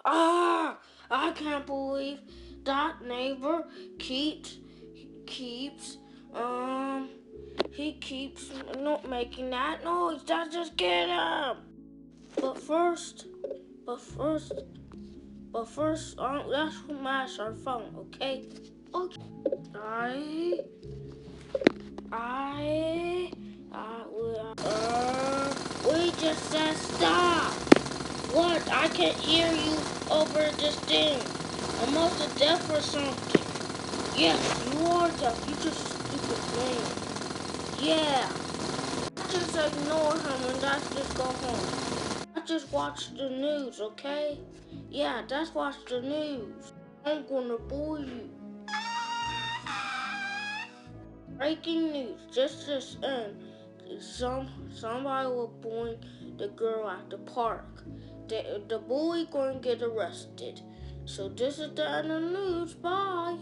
Ah, I can't believe that neighbor keeps um he keeps not making that noise. That just get him. But first, but first, but first, let's smash our phone, okay? Okay. I, we just said stop. What? I can't hear you over this thing. I must have deaf or something. Yes, you are deaf. You just stupid man. Yeah. Just ignore him and let's just go home. I just watch the news, okay? Yeah, let's watch the news. I'm gonna bully you. Breaking news, just this in. Somebody will bully the girl at the park. The bully gonna get arrested. So this is the end of the news. Bye.